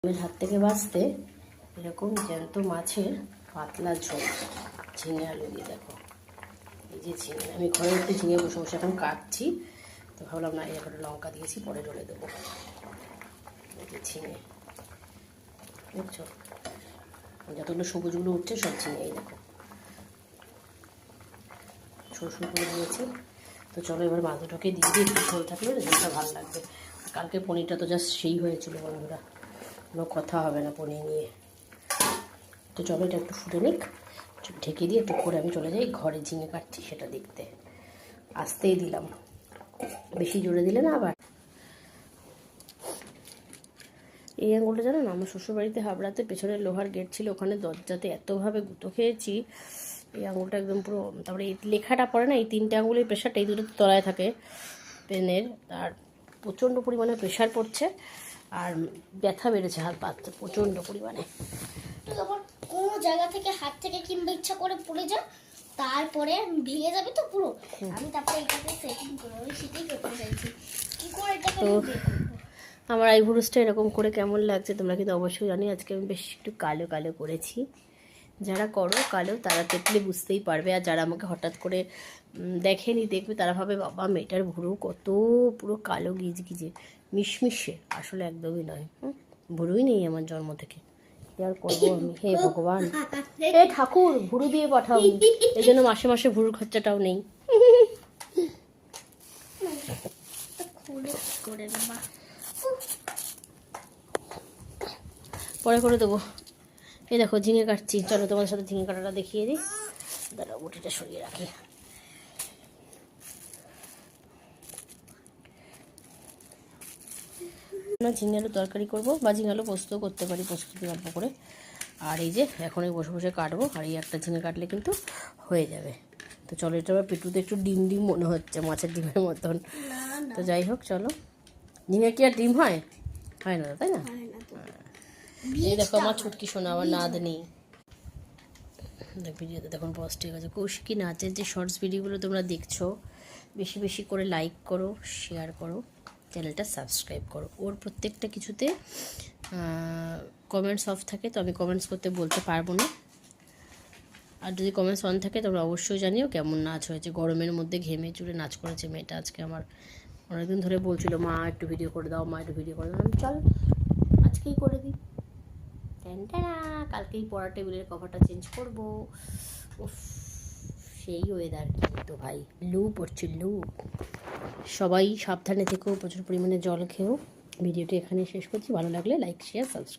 আমার হাত থেকে বাঁচতে এরকম জ্যান্ত মাছের পাতলা ঝোল ঝিঙে আলু দিয়ে। দেখো এই যে ঝিঙে, আমি ঘরে একটু ঝিঙে বসে বসে এখন কাটছি, তো ভাবলাম না এরকম লঙ্কা দিয়েছি পরে ঢেলে দেবো। এই যে ঝিঙে বুঝছো, যতগুলো সবুজগুলো উঠছে সব ঝিঙে, এই দেখো সরষে করে দিয়েছি। তো চলো এবার মাছটাকে দিয়ে দিয়ে একটু ঝোল থাকলে ঝোলটা ভালো লাগবে। কালকে পনিরটা তো জাস্ট সেই হয়েছিল বন্ধুরা, কোনো কথা হবে না পনির নিয়ে। তো চলো এটা একটু ফুটে নিক, ঢেকে দিয়ে একটু করে আমি চলে যাই ঘরে ঝিঙে কাটছি সেটা দেখতে। আসতেই দিলাম, বেশি জোরে দিলে না আবার। এই আঙুলটা জানো না, আমার শ্বশুরবাড়িতে হাবড়াতে পেছনে লোহার গেট ছিল, ওখানে দরজাতে এতভাবে গুঁতো খেয়েছি, এই আঙুলটা একদম পুরো। তারপরে এই লেখাটা পড়ে না, এই তিনটে আঙুলের প্রেশারটা এই দুটো তলায় থাকে পেনের, আর প্রচণ্ড পরিমাণে প্রেশার পড়ছে আর ব্যথা বেড়েছে হাত পাচ্ছে প্রচণ্ড পরিমাণে। যখন কোনো জায়গা থেকে হাত থেকে কিংবা ইচ্ছা করে পড়ে যাও, তারপরে ভেঙে যাবে তো পুরো। আমি তারপরে এটাকে সেটিং করে ওই সেটাই করতে চাইছি, কি করে এটাকে তো আমার আইব্রোসটা এরকম করে কেমন লাগছে তোমরা কিন্তু অবশ্যই জানি। আজকে আমি বেশ একটু কালো কালো করেছি, যারা করো কালো তারা দেখলে বুঝতেই পারবে, আর যারা আমাকে হঠাৎ করে দেখেনি দেখবে তারা ভাবে বাবা মেয়েটার ভুরু কত পুরো কালো গিজগিজে মিশমিশে, আসলে একদমই নয়। ভুরুই নেই আমার জন্ম থেকে, কি আর করবো আমি। হে ভগবান, হে ঠাকুর ভুরু দিয়ে পাঠাও, এই জন্য মাসে মাসে ভুরুর খরচাটাও নেই। করে দেবা। পরে করে দেবো। এই দেখো ঝিঙে কাটছি, চলো তোমাদের সাথে ঝিঙে কাটাটা দেখিয়ে দিই। দাঁড়াও বটিটা সরিয়ে রাখি। না ঝিঙে আলু তরকারি করবো, বা ঝিঙে আলু পোস্তও করতে পারি, পোস্ত দিয়ে অল্প করে। আর এই যে এখন এই বসে বসে কাটবো, আর এই একটা ঝিঙে কাটলে কিন্তু হয়ে যাবে। তো চলো, এটা আবার পেটুতে একটু ডিম ডিম মনে হচ্ছে, মাছের ডিমের মতন। তো যাই হোক চলো, ঝিঙে কি আর ডিম হয়? হয় না তাই না? এই দেখো আমার ছুটকি শোনা আবার নাদ নেই। ভিডিওতে দেখুন বস ঠিক আছে। কৌশিকী নাচের যে শর্টস ভিডিওগুলো তোমরা দেখছো, বেশি বেশি করে লাইক করো, শেয়ার করো, চ্যানেলটা সাবস্ক্রাইব করো। ওর প্রত্যেকটা কিছুতে কমেন্টস অফ থাকে, তো আমি কমেন্টস করতে বলতে পারবো না। আর যদি কমেন্টস অন থাকে তোমরা অবশ্যই জানিও কেমন নাচ হয়েছে। গরমের মধ্যে ঘেমে চুরে নাচ করেছে মেয়েটা আজকে। আমার অনেকদিন ধরে বলছিল মা একটু ভিডিও করে দাও, মা একটু ভিডিও করে দাও। চল আজকেই করে দিই। কালকেই পড়ার টেবিলের কভারটা চেঞ্জ করবো। উফ, সেই ওয়েদার কিন্তু ভাই, লু পড়ছে লু। সবাই সাবধানে থেকেও, প্রচুর পরিমাণে জল খেয়েও। ভিডিওটি এখানে শেষ করছি, ভালো লাগলে লাইক শেয়ার সাবস্ক্রাইব।